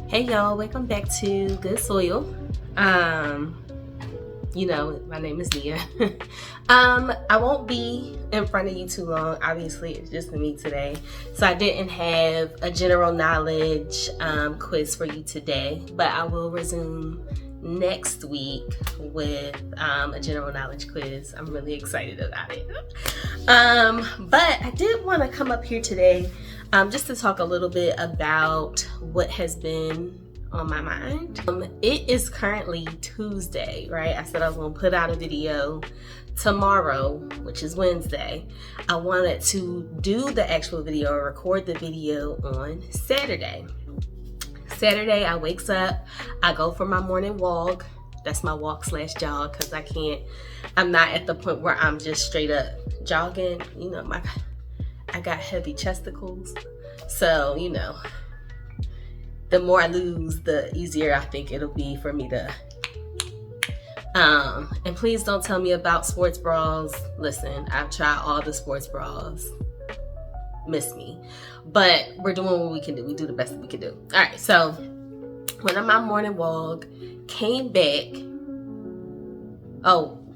Hey y'all, welcome back to Good Soil. My name is Nia. I won't be in front of you too long. Obviously, it's just me today. So I didn't have a general knowledge quiz for you today, but I will resume next week with a general knowledge quiz. I'm really excited about it. But I did want to come up here today just to talk a little bit about what has been on my mind. It is currently Tuesday, right? I said I was going to put out a video tomorrow, which is Wednesday. I wanted to do the actual video or record the video on Saturday. Saturday, I wakes up, I go for my morning walk. That's my walk/jog because I'm not at the point where I'm just straight up jogging. I got heavy chesticles. So, the more I lose, the easier I think it'll be for me to. And please don't tell me about sports bras. Listen, I've tried all the sports bras. Miss me. But we're doing what we can do. We do the best that we can do. All right, so went on my morning walk, came back.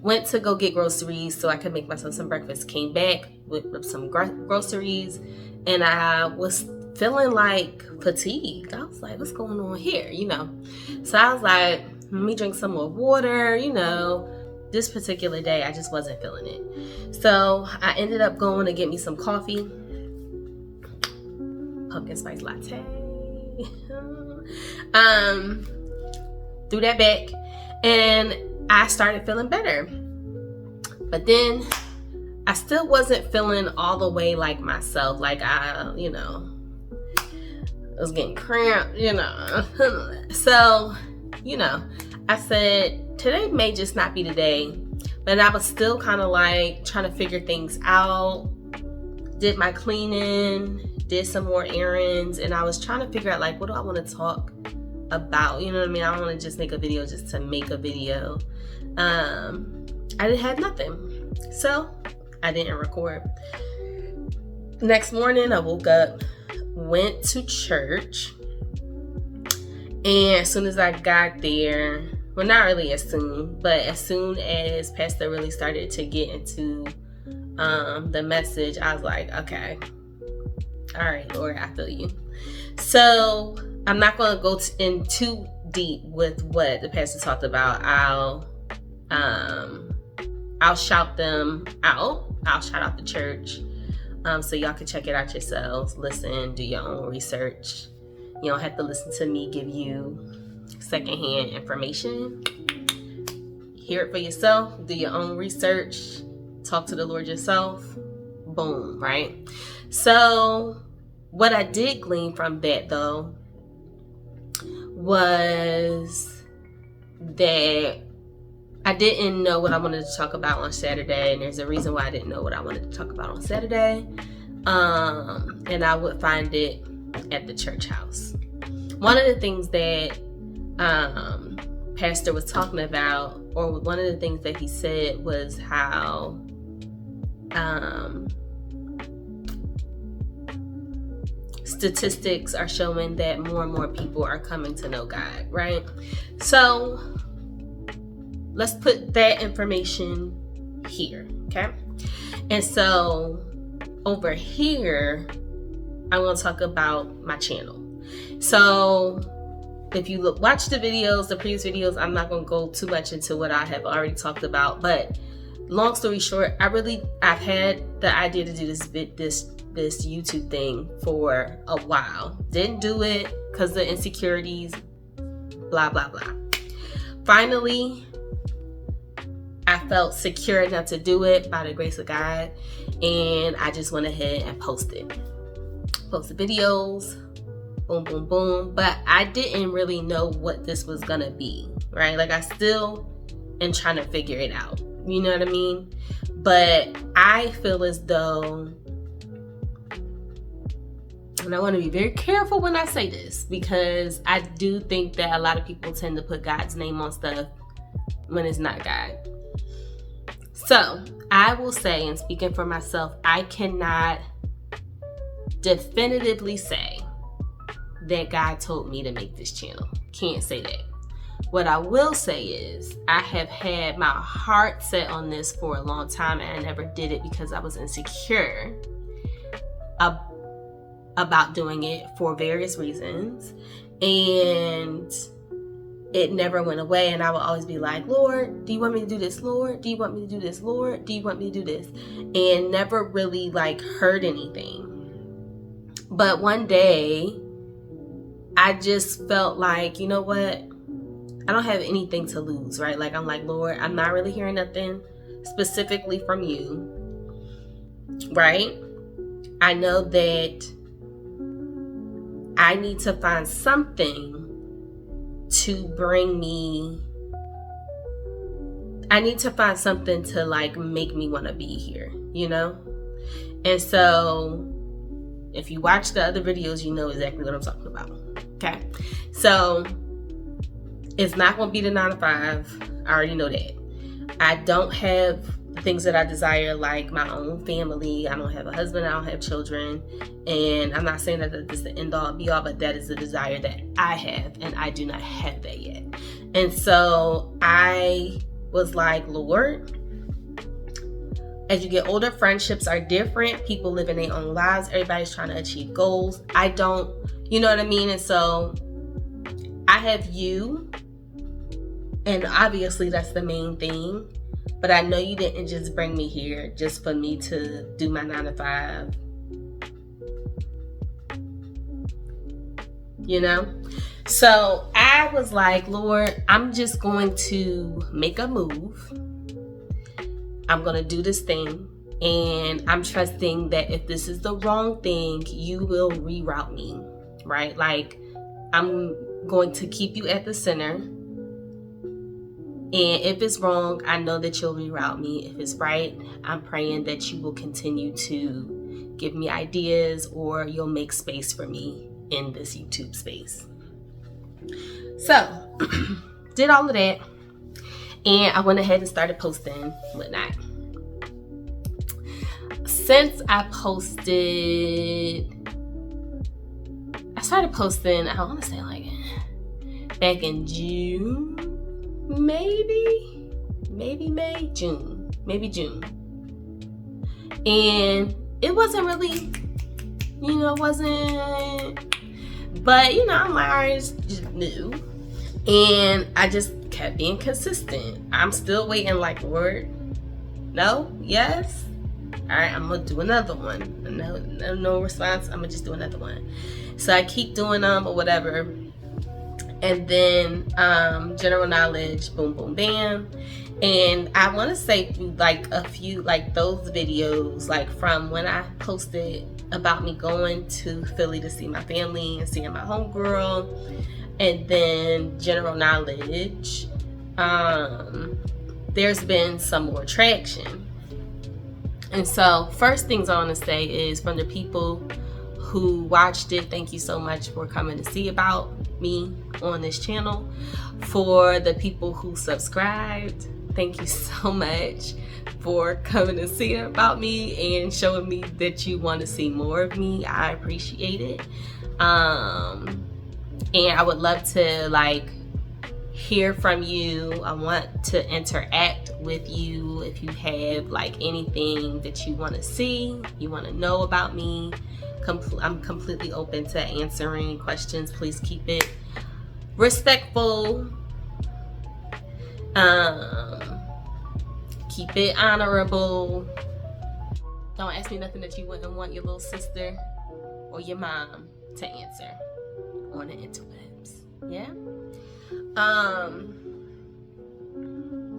Went to go get groceries so I could make myself some breakfast. Came back with some groceries, and I was feeling like fatigued. I was like, what's going on here? So I was like, let me drink some more water. This particular day, I just wasn't feeling it. So I ended up going to get me some coffee. Pumpkin spice latte. Threw that back, and I started feeling better. But then I still wasn't feeling all the way like myself. Like I was getting cramped, So, I said, today may just not be the day. But I was still kind of like trying to figure things out. Did my cleaning, did some more errands, and I was trying to figure out, like, what do I want to talk about? You know what I mean? I don't want to just make a video just to make a video. I didn't have nothing. So, I didn't record. Next morning, I woke up, went to church, and as soon as I got there, well, not really as soon, but as soon as Pastor really started to get into the message, I was like, okay, all right, Lord, I feel you. So I'm not going to go in too deep with what the pastor talked about. I'll shout them out. I'll shout out the church. So y'all can check it out yourselves. Listen, do your own research. You don't have to listen to me give you secondhand information. Hear it for yourself. Do your own research. Talk to the Lord yourself. Boom, right? So what I did glean from that, though, was that I didn't know what I wanted to talk about on Saturday, and there's a reason why I didn't know what I wanted to talk about on Saturday. And I would find it at the church house. One of the things that Pastor was talking about, or one of the things that he said, was how statistics are showing that more and more people are coming to know God, right? So let's put that information here, okay? And so over here, I want to talk about my channel. So if you watch the previous videos, I'm not going to go too much into what I have already talked about. But long story short, I've had the idea to do this YouTube thing for a while. Didn't do it because of the insecurities, blah, blah, blah. Finally, I felt secure enough to do it by the grace of God, and I just went ahead and posted videos, boom, boom, boom. But I didn't really know what this was gonna be, right? Like, I still am trying to figure it out, you know what I mean? But I feel as though, and I want to be very careful when I say this, because I do think that a lot of people tend to put God's name on stuff when it's not God. So I will say, and speaking for myself, I cannot definitively say that God told me to make this channel. Can't say that. What I will say is I have had my heart set on this for a long time, and I never did it because I was insecure about doing it for various reasons. And it never went away, and I would always be like, Lord, do you want me to do this? Lord, do you want me to do this? Lord, do you want me to do this? And never really heard anything. But one day I just felt like, you know what? I don't have anything to lose, right? I'm like, Lord, I'm not really hearing nothing specifically from you, right? I know that I need to find something to bring me, I need to find something to make me want to be here, you know? And so if you watch the other videos, you know exactly what I'm talking about. Okay. So it's not going to be the 9 to 5. I already know that. I don't have the things that I desire, like my own family. I don't have a husband. I don't have children. And I'm not saying that this is the end all be all, but that is the desire that I have. And I do not have that yet. And so I was like, Lord, as you get older, friendships are different. People live in their own lives. Everybody's trying to achieve goals. I don't, you know what I mean? And so I have you, and obviously that's the main thing. But I know you didn't just bring me here just for me to do my 9 to 5. You know? So I was like, Lord, I'm just going to make a move. I'm going to do this thing. And I'm trusting that if this is the wrong thing, you will reroute me. Right? I'm going to keep you at the center. And if it's wrong, I know that you'll reroute me. If it's right, I'm praying that you will continue to give me ideas, or you'll make space for me in this YouTube space. So, did all of that. And I went ahead and started posting whatnot. Since I started posting, I want to say back in June. Maybe June. And it wasn't really, but I'm like, all right, it's just new. And I just kept being consistent. I'm still waiting, Lord, no, yes, all right, I'm gonna do another one. No response, I'm gonna just do another one. So I keep doing them or whatever. And then general knowledge, boom, boom, bam. And I want to say through a few, those videos, from when I posted about me going to Philly to see my family and seeing my homegirl, and then general knowledge, there's been some more traction. And so first things I want to say is, from the people who watched it, thank you so much for coming to see about me on this channel. For the people who subscribed, thank you so much for coming to see about me and showing me that you want to see more of me. I appreciate it. And I would love to hear from you. I want to interact with you. If you have anything that you want to see, you want to know about me, I'm completely open to answering questions. Please keep it respectful. Keep it honorable. Don't ask me nothing that you wouldn't want your little sister or your mom to answer on the interwebs. Yeah?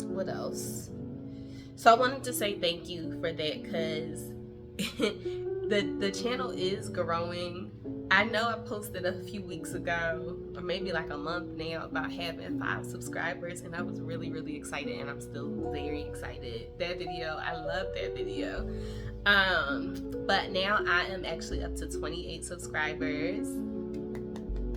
What else? So I wanted to say thank you for that, because the channel is growing. I know I posted a few weeks ago, or maybe a month now, about having 5 subscribers, and I was really, really excited, and I'm still very excited. That video, I love that video. But now I am actually up to 28 subscribers.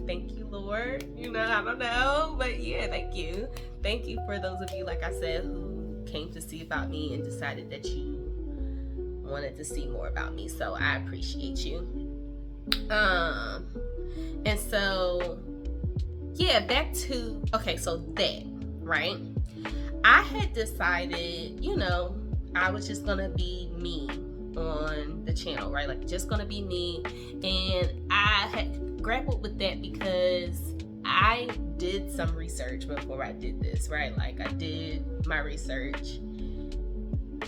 Thank you, Lord. I don't know, but yeah, thank you. Thank you for those of you, like I said, who came to see about me and decided that you wanted to see more about me. So I appreciate you. And so, yeah, back to, okay, so that, right? I had decided, I was just gonna be me on the channel, right? Like, just gonna be me. And I had grappled with that because I did some research before I did this, right? Like, I did my research.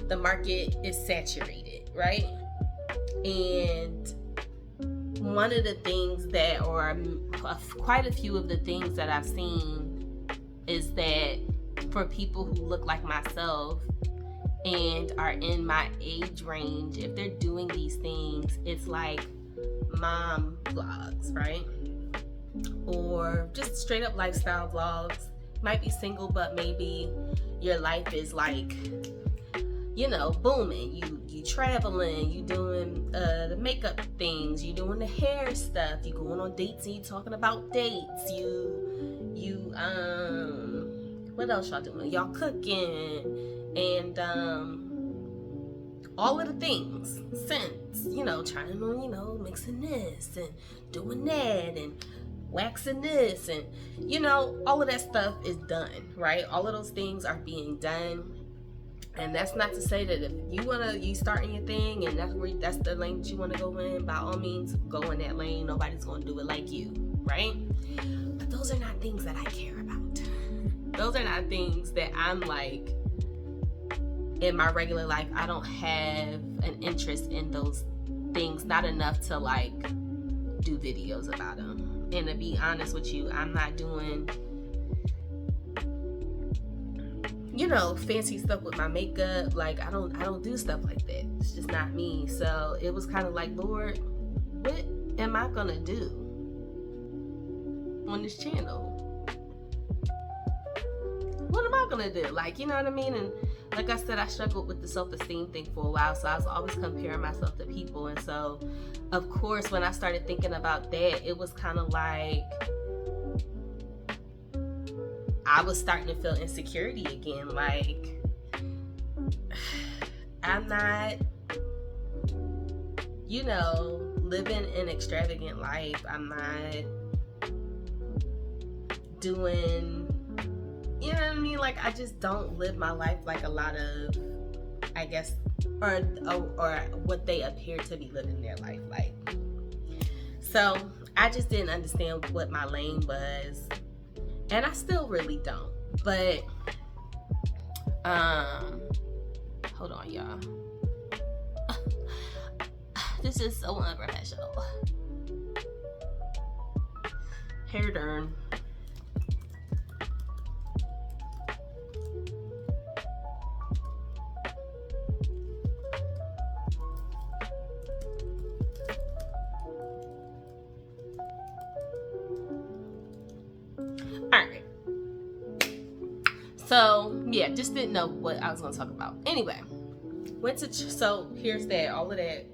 The market is saturated, right? And one of the things that, or quite a few of the things that I've seen is that for people who look like myself and are in my age range, if they're doing these things, it's like mom vlogs, right? Or just straight up lifestyle vlogs. Might be single, but maybe your life is like, booming. You traveling, you doing the makeup things, you doing the hair stuff, you going on dates and you talking about dates, you what else y'all doing? Y'all cooking and all of the things since, trying on, mixing this and doing that and waxing this and, all of that stuff is done, right? All of those things are being done. And that's not to say that if you starting your thing and that's the lane that you want to go in, by all means, go in that lane. Nobody's going to do it like you, right? But those are not things that I care about. Those are not things that I'm like, in my regular life, I don't have an interest in those things, not enough to like do videos about them. And to be honest with you, I'm not doing fancy stuff with my makeup. Like, I don't do stuff like that. It's just not me. So it was kind of like, Lord, what am I gonna do on this channel? What am I gonna do? Like, you know what I mean? And like I said, I struggled with the self-esteem thing for a while, so I was always comparing myself to people. And so, of course, when I started thinking about that, it was kind of like I was starting to feel insecurity again. Like, I'm not, living an extravagant life. I'm not doing, you know what I mean? Like, I just don't live my life like a lot of, I guess, or what they appear to be living their life like. So I just didn't understand what my lane was. And I still really don't. But, hold on, y'all. This is so unprofessional. Hair turn. Alright. So, yeah, just didn't know what I was going to talk about. Anyway, so here's that, all of that.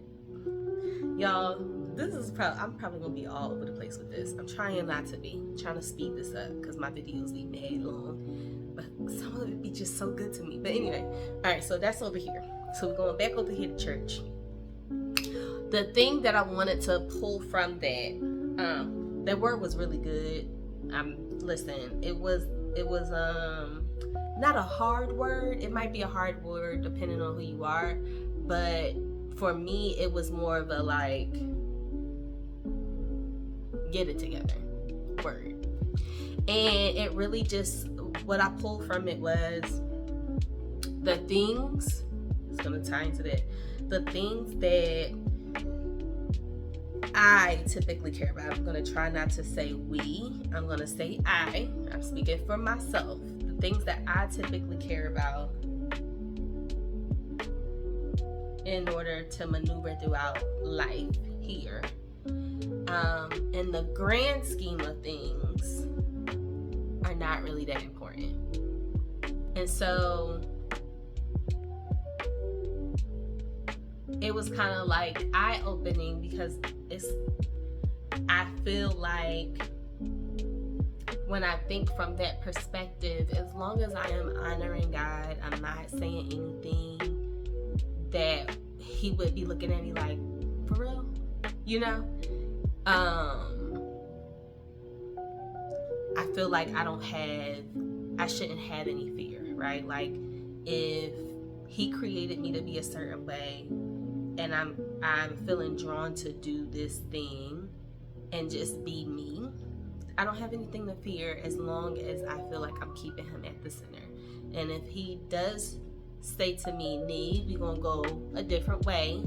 Y'all, I'm probably going to be all over the place with this. I'm trying not to be. I'm trying to speed this up because my videos be mad long. But some of it be just so good to me. But anyway, alright, so that's over here. So we're going back over here to church. The thing that I wanted to pull from that word was really good. Listen, it was not a hard word. It might be a hard word depending on who you are, but for me it was more of a like, get it together word. And it really just, what I pulled from it was the things, it's gonna tie into that, the things that I typically care about. I'm going to try not to say we. I'm going to say I'm speaking for myself. The things that I typically care about in order to maneuver throughout life here. In the grand scheme of things, are not really that important. And so it was kind of like eye-opening because I feel like when I think from that perspective, as long as I am honoring God, I'm not saying anything that he would be looking at me like, for real, I feel like I shouldn't have any fear, right? Like, if he created me to be a certain way and I'm feeling drawn to do this thing and just be me, I don't have anything to fear as long as I feel like I'm keeping him at the center. And if he does say to me, "Nee, we gonna go a different way,"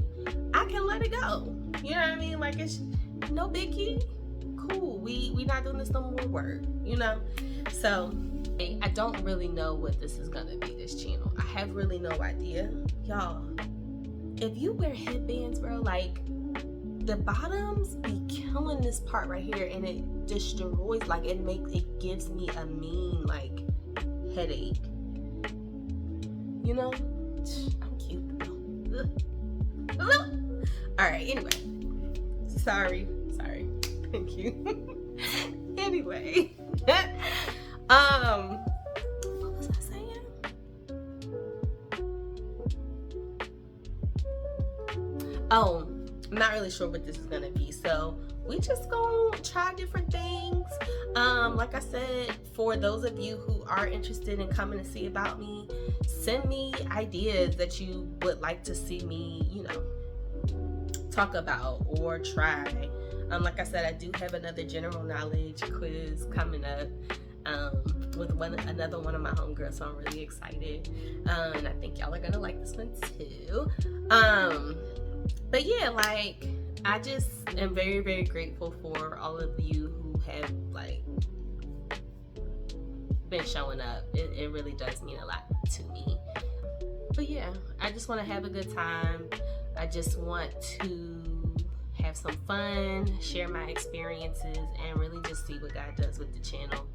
I can let it go. You know what I mean? Like, it's no biggie. Cool. We not doing this no more work. You know? So I don't really know what this is gonna be, this channel. I have really no idea. Y'all, if you wear headbands, bro, like, the bottoms be killing this part right here, and it destroys, like, it gives me a mean, like, headache. You know? I'm cute though. Alright, anyway. Sorry. Thank you. Anyway. What was I saying? Oh, I'm not really sure what this is gonna be, so we just gonna try different things. Like I said, for those of you who are interested in coming to see about me, send me ideas that you would like to see me, you know, talk about or try. Like I said, I do have another general knowledge quiz coming up with another one of my homegirls, so I'm really excited. And I think y'all are gonna like this one too. But yeah, like, I just am very, very grateful for all of you who have, like, been showing up. It really does mean a lot to me. But yeah, I just want to have a good time. I just want to have some fun, share my experiences, and really just see what God does with the channel.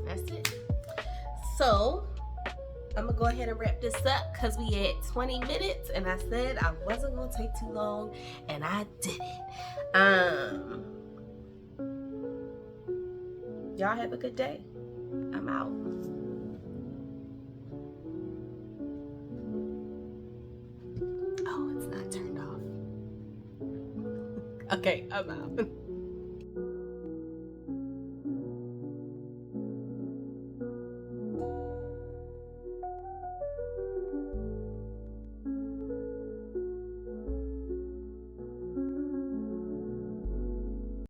That's it. So I'm gonna go ahead and wrap this up because we had 20 minutes and I said I wasn't gonna take too long, and I did it. Y'all have a good day. I'm out. Oh, it's not turned off. Okay, I'm out.